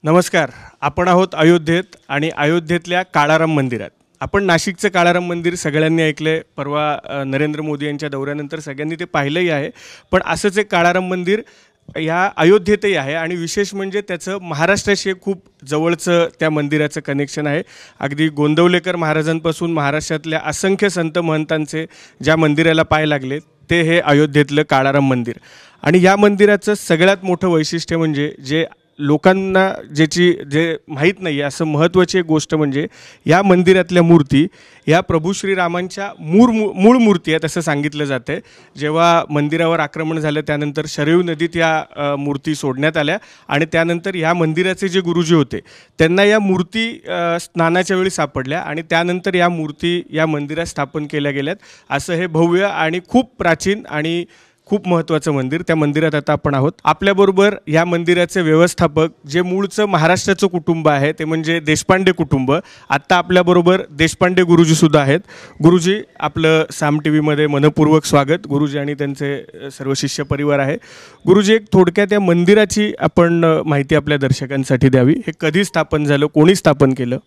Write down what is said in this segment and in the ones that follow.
नमस्कार. आपण आहोत अयोध्येत आणि अयोध्येतल्या काळाराम मंदिरात. आपण नाशिकचं काळाराम मंदिर सगळ्यांनी ऐकले. परवा नरेंद्र मोदी यांच्या दौऱ्यानंतर सगळ्यांनी ते पाहिलंही आहे. पण असंच एक काळाराम मंदिर या अयोध्येतही आहे आणि विशेष म्हणजे त्याचं महाराष्ट्राशी खूप जवळचं त्या मंदिराचं कनेक्शन आहे. अगदी गोंदवलेकर महाराजांपासून महाराष्ट्रातल्या असंख्य संत महंतांचे ज्या मंदिराला पाय लागले ते हे अयोध्येतलं काळाराम मंदिर. आणि या मंदिराचं सगळ्यात मोठं वैशिष्ट्य म्हणजे जे लोकांना जे माहीत नाही असं महत्त्वाची एक गोष्ट म्हणजे या मंदिरातल्या मूर्ती या प्रभू श्रीरामांच्या मूळ मूर्ती आहेत असं सांगितलं जातं. जेव्हा मंदिरावर आक्रमण झालं त्यानंतर शरयू नदीत या मूर्ती सोडण्यात आल्या आणि त्यानंतर या मंदिराचे जे गुरुजी होते त्यांना या मूर्ती स्नानाच्या वेळी सापडल्या आणि त्यानंतर या मूर्ती या मंदिरात स्थापन केल्या गेल्यात. असं हे भव्य आणि खूप प्राचीन आणि खूप महत्त्वाचं मंदिर. त्या मंदिरात आता आपण आहोत. आपल्याबरोबर या मंदिराचे व्यवस्थापक जे मूळचं महाराष्ट्राचं कुटुंब आहे ते म्हणजे देशपांडे कुटुंब. आत्ता आपल्याबरोबर देशपांडे गुरुजीसुद्धा आहेत. गुरुजी, आपलं साम टी व्हीमध्ये मनपूर्वक स्वागत. गुरुजी आणि त्यांचे सर्व शिष्य परिवार आहे. गुरुजी, एक थोडक्यात या मंदिराची आपण माहिती आपल्या दर्शकांसाठी द्यावी. हे कधी स्थापन झालं, कोणी स्थापन केलं?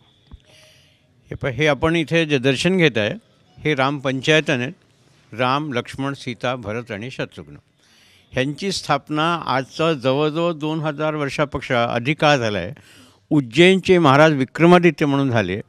हे आपण इथे जे दर्शन घेत आहे हे राम पंचायतन आहेत. राम, लक्ष्मण, सीता, भरत आणि शत्रुघ्न ह्यांची स्थापना आजचा जवळजवळ 2000 वर्षापेक्षा अधिक काळ झाला आहे. उज्जैनचे महाराज विक्रमादित्य म्हणून झाले.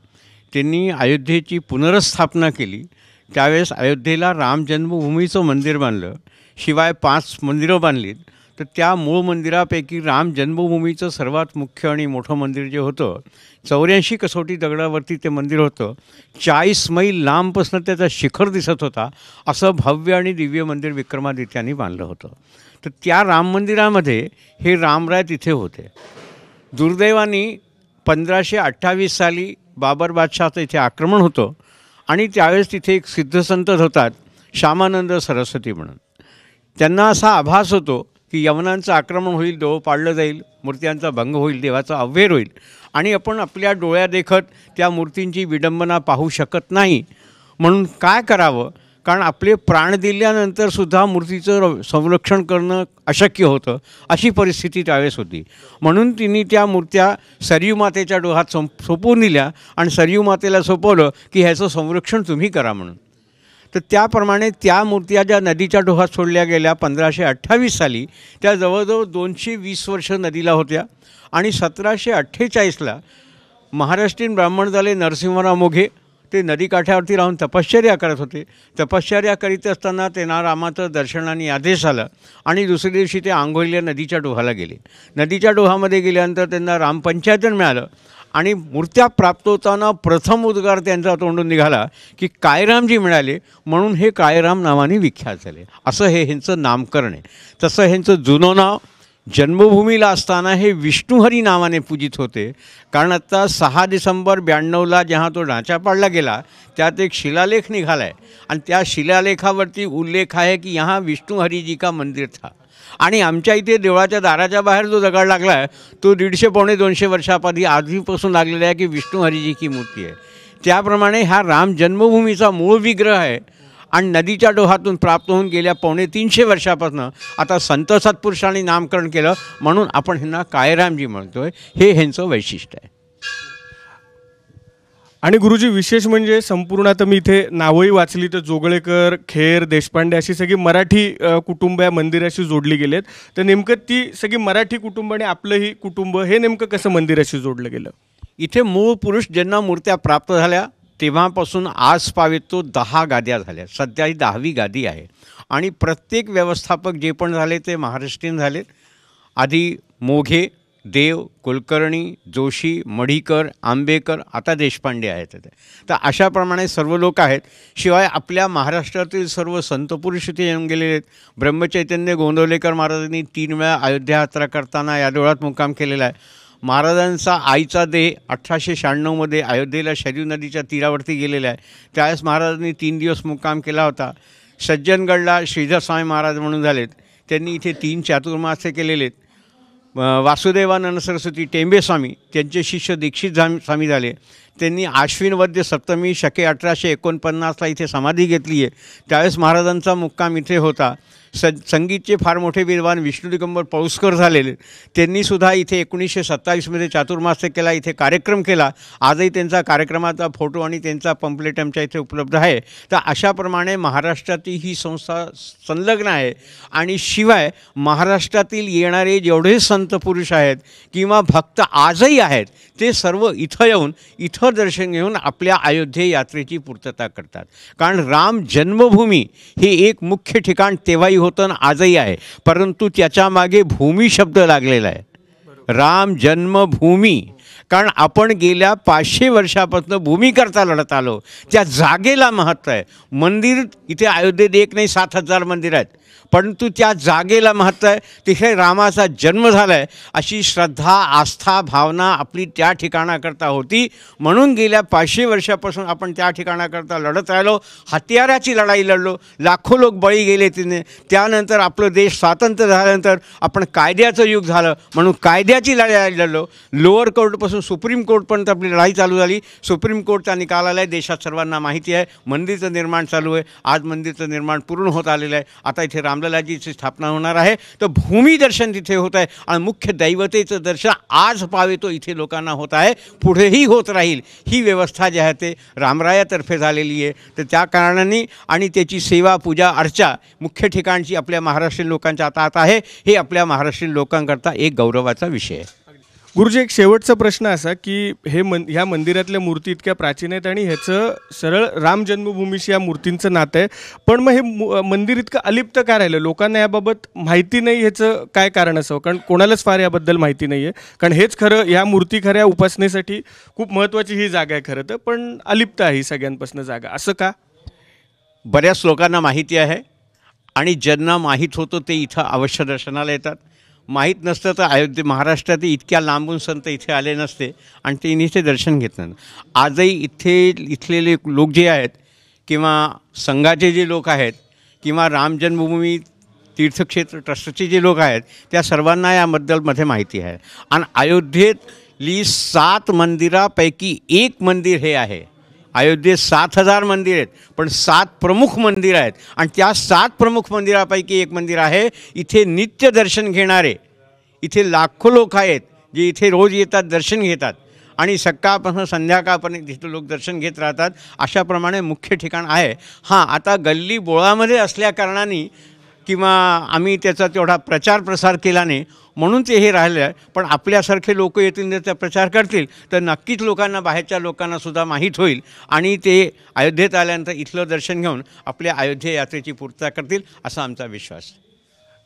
त्यांनी अयोध्येची पुनर्स्थापना केली. त्यावेळेस अयोध्येला राम जन्मभूमीचं मंदिर बांधलं. शिवाय 5 मंदिरं बांधलीत. तर त्या मूळ मंदिरापैकी राम जन्मभूमीचं सर्वात मुख्य आणि मोठं मंदिर जे होतं 84 कसोटी दगडावरती ते मंदिर होतं. 40 मैल लांबपासून त्याचा शिखर दिसत होता. असं भव्य आणि दिव्य मंदिर विक्रमादित्यांनी बांधलं होतं. तर त्या राम मंदिरामध्ये हे रामराय तिथे होते. दुर्दैवाने 1528 साली बाबर बादशाहचं इथे आक्रमण होतं आणि त्यावेळेस तिथे एक सिद्धसंत होतात श्यामानंद सरस्वती म्हणून. त्यांना असा आभास होतो की यवनांचं आक्रमण होईल, देव पाडलं जाईल, मूर्त्यांचा भंग होईल, देवाचा अव्हेर होईल आणि आपण आपल्या डोळ्यादेखत त्या मूर्तींची विडंबना पाहू शकत नाही. म्हणून काय करावं, कारण आपले प्राण दिल्यानंतरसुद्धा मूर्तीचं संरक्षण करणं अशक्य होतं. अशी परिस्थिती त्यावेळेस होती. म्हणून तिने त्या मूर्त्या सरयू मातेच्या डोहात सोपवून दिल्या आणि सरयू मातेला सोपवलं की ह्याचं संरक्षण तुम्ही करा म्हणून. तर त्याप्रमाणे त्या मूर्त्या ज्या नदीच्या डोहात सोडल्या गेल्या 1528 साली त्या जवळजवळ 220 वर्ष नदीला होत्या आणि 1748ला महाराष्ट्रीयन ब्राह्मण झाले नरसिंहराव मोघे ते नदीकाठ्यावरती राहून तपश्चर्या करत होते. तपश्चर्या करीत असताना त्यांना रामाचं दर्शनाने आदेश आला आणि दुसऱ्या दिवशी ते आंघोळीला नदीच्या डोहाला गेले. नदीच्या डोहामध्ये गेल्यानंतर त्यांना रामपंचायतन मिळालं आणि मूर्त्या प्राप्त होताना प्रथम उद्गार त्यांचा तोंडून निघाला की कायरामजी मिळाले, म्हणून हे कायराम नावाने विख्यात झाले. असं हे ह्यांचं नामकरण आहे. तसं ह्यांचं जुनं नाव जन्मभूमीला असताना हे विष्णुहरी नावाने पूजित होते. कारण आता 6 डिसेंबर 92ला जेव्हा तो ढाचा पाडला गेला त्यात एक शिलालेख निघाला आहे आणि त्या शिलालेखावरती उल्लेख आहे की यहाँ विष्णुहरीजी का मंदिर था. आणि आमच्या इथे देवळाच्या दाराच्या बाहेर जो दगड लागला आहे तो 150-200 वर्षापासून लागलेला आहे की विष्णुहरीजी की मूर्ती आहे. त्याप्रमाणे हा राम जन्मभूमीचा मूळ विग्रह आहे आणि नदीच्या डोहातून प्राप्त होऊन गेल्या 250 वर्षापासून आता संत सत्पुरुषांनी नामकरण केलं म्हणून आपण ह्यांना कायरामजी म्हणतोय. हे ह्यांचं वैशिष्ट्य आहे. आणि गुरुजी, विशेष म्हणजे संपूर्ण आता मी इथे नावही वाचली तर जोगळेकर, खेर, देशपांडे अशी सगळी मराठी कुटुंब या मंदिराशी जोडली गेलेत. तर नेमकं ती सगळी मराठी कुटुंब आणि आपलंही कुटुंब हे नेमकं कसं मंदिराशी जोडलं गेलं? इथे मूळ पुरुष ज्यांना मूर्त्या प्राप्त झाल्या तेव्हापासून आज पावेतो 10 गाद्या झाल्या. सध्या ही 10वी गादी आहे आणि प्रत्येक व्यवस्थापक जे पण झाले ते महाराष्ट्रीयन झालेत. आधी मोघे, देव, कुलकर्णी, जोशी, मढीकर, आंबेकर, आता देशपांडे आहेत. तर अशाप्रमाणे सर्व लोक आहेत. शिवाय आपल्या महाराष्ट्रातील सर्व संतपुरुष इथे येऊन गेलेले आहेत. ब्रह्मचैतन्य गोंदवलेकर महाराजांनी 3 वेळा अयोध्या यात्रा करताना या देवळात मुक्काम केलेला आहे. महाराजांचा आईचा देह 1896मध्ये अयोध्येला शरयू नदीच्या तीरावरती गेलेला आहे. त्यावेळेस महाराजांनी 3 दिवस मुक्काम केला होता. सज्जनगडला श्रीधर स्वामी महाराज म्हणून झालेत. त्यांनी इथे 3 चातुर्मास्य केलेले आहेत. वासुदेवानंद सरस्वती टेंबे स्वामी त्यांचे शिष्य दीक्षित स्वामी झाले. त्यांनी आश्विन वद्य सप्तमी शके 1849ला इथे समाधी घेतली आहे. त्यावेळेस महाराजांचा मुक्काम इथे होता. संगीतचे फार मोठे विद्वान विष्णू दिगंबर पळुसकर झालेले, त्यांनीसुद्धा इथे 1927मध्ये चातुर्मास्य केला, इथे कार्यक्रम केला. आजही त्यांचा कार्यक्रमाचा फोटो आणि त्यांचा पंपलेट आमच्या इथे उपलब्ध आहे. तर अशाप्रमाणे महाराष्ट्रातील ही संस्था संलग्न आहे. आणि शिवाय महाराष्ट्रातील येणारे जेवढे संत पुरुष आहेत किंवा भक्त आजही आहेत, ते सर्व इथं येऊन इथं दर्शन घेऊन आपल्या अयोध्ये यात्रेची पूर्तता करतात. कारण राम जन्मभूमी हे एक मुख्य ठिकाण तेव्हाही होतं आणि आजही आहे, परंतु त्याच्या मागे भूमी शब्द लागलेला आहे. राम जन्मभूमी, कारण आपण गेल्या 500 वर्षापासून भूमीकरता लढत आलो. त्या जागेला महत्त्व आहे. मंदिर इथे अयोध्येत 1 नाही 7,000 मंदिर आहेत, परंतु त्या जागेला महत्त्व आहे. तिथे रामाचा जन्म झाला आहे अशी श्रद्धा, आस्था, भावना आपली त्या ठिकाणाकरता होती. म्हणून गेल्या 500 वर्षापासून आपण त्या ठिकाणाकरता लढत राहिलो. हत्याराची लढाई लढलो, लाखो लोक बळी गेले तिने. त्यानंतर आपलं देश स्वातंत्र्य झाल्यानंतर आपण कायद्याचं युग झालं म्हणून कायद्याची लढाई लढलो. लोअर कोर्टपासून सुप्रीम कोर्टपर्यंत आपली लढाई चालू झाली. सुप्रीम कोर्टचा निकाल आला आहे, देशात सर्वांना माहिती आहे. मंदिरचं निर्माण चालू आहे. आज मंदिरचं निर्माण पूर्ण होत आलेलं आहे. आता इथे रामललाजीची स्थापना होणार आहे. तर भूमी दर्शन तिथे होत आहे आणि मुख्य दैवतेचं दर्शन आज पावेतो इथे लोकांना होत आहे, पुढेही होत राहील. ही व्यवस्था जी आहे ते रामरायातर्फे झालेली आहे. तर त्या कारणाने आणि त्याची सेवा, पूजा, अर्चा मुख्य ठिकाणची आपल्या महाराष्ट्रीयन लोकांच्या हातात आहे. हे आपल्या महाराष्ट्रीयन लोकांकरता एक गौरवाचा विषय आहे. गुरुजी, एक शेवटचा प्रश्न असा की ह्या मंदिरातल्या मूर्ती इतक्या प्राचीन आहेत आणि ह्याचं सरळ राम जन्मभूमीशी या मूर्तींचं नातं आहे, पण मग हे मंदिर इतकं अलिप्त का राहिलं? लोकांना याबाबत माहिती नाही, ह्याचं काय कारण असावं? कारण कोणालाच फार याबद्दल माहिती नाही आहे. कारण हेच खरं, ह्या मूर्ती खऱ्या उपासनेसाठी खूप महत्त्वाची ही जागा आहे खरं तर, पण अलिप्त आहे ही सगळ्यांपासून जागा. असं का? बऱ्याच लोकांना माहिती आहे आणि ज्यांना माहीत होतं ते इथं अवश्य दर्शनाला येतात. माहीत नसतं तर अयोध्ये महाराष्ट्रात इतक्या लांबून संत इथे आले नसते आणि ते इथे दर्शन घेत नाही. आजही इथलेले लोक जे आहेत किंवा संघाचे जे लोक आहेत किंवा राम जन्मभूमी तीर्थक्षेत्र ट्रस्टचे जे लोक आहेत, त्या सर्वांना याबद्दलमध्ये माहिती आहे. आणि अयोध्येतली 7 मंदिरापैकी एक मंदिर हे आहे. अयोध्येत 7,000 मंदिर आहेत, पण 7 प्रमुख मंदिर आहेत आणि त्या 7 प्रमुख मंदिरापैकी एक मंदिर आहे. इथे नित्य दर्शन घेणारे इथे लाखो लोक आहेत, जे इथे रोज येतात, दर्शन घेतात आणि सकाळपासून संध्याकाळपर्यंत इथे लोक दर्शन घेत राहतात. अशाप्रमाणे मुख्य ठिकाण आहे. हां, आता गल्ली बोळामध्ये असल्याकारणाने किंवा आम्ही त्याचा तेवढा प्रचार प्रसार केला नाही म्हणून ते हे राहिलं आहे. पण आपल्यासारखे लोक येतील, जर त्या प्रचार करतील तर नक्कीच लोकांना, बाहेरच्या लोकांनासुद्धा माहीत होईल आणि ते अयोध्येत आल्यानंतर इथलं दर्शन घेऊन आपल्या अयोध्ये यात्रेची पूर्तता करतील असा आमचा विश्वास.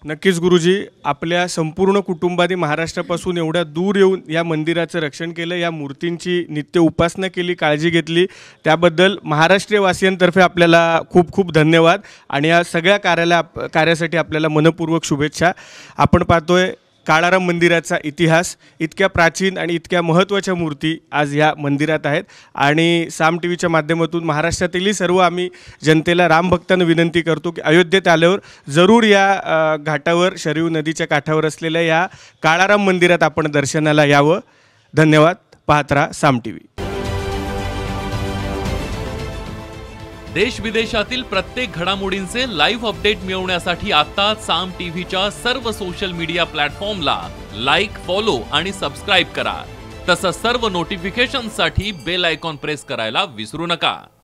नक्कीच गुरुजी, आपल्या संपूर्ण कुटुंबाने महाराष्ट्रापासून एवढ्या दूर येऊन या मंदिराचं रक्षण केलं, या मूर्तींची नित्य उपासना केली, काळजी घेतली, त्याबद्दल महाराष्ट्रीय वासियांतर्फे आपल्याला खूप खूप धन्यवाद आणि या सगळ्या कार्यासाठी आपल्याला मनपूर्वक शुभेच्छा. आपण पाहतोय काळाराम मंदिराचा इतिहास, इतक्या प्राचीन आणि इतक्या महत्त्वाच्या मूर्ती आज या मंदिरात आहेत आणि साम टी व्हीच्या माध्यमातून महाराष्ट्रातीलही सर्व आम्ही जनतेला रामभक्तांना विनंती करतो की अयोध्येत आल्यावर जरूर या घाटावर, शरयू नदीच्या काठावर असलेल्या या काळाराम मंदिरात आपण दर्शनाला यावं. धन्यवाद. पाहत राहा साम टी व्ही. देश विदेशातील प्रत्येक घडामोडींचे लाईव्ह अपडेट मिळवण्यासाठी आता साम टीव्हीच्या सर्व सोशल मीडिया प्लॅटफॉर्मला लाईक, फॉलो आणि सबस्क्राईब करा. तसंच सर्व नोटिफिकेशनसाठी बेल आयकॉन प्रेस करायला विसरू नका.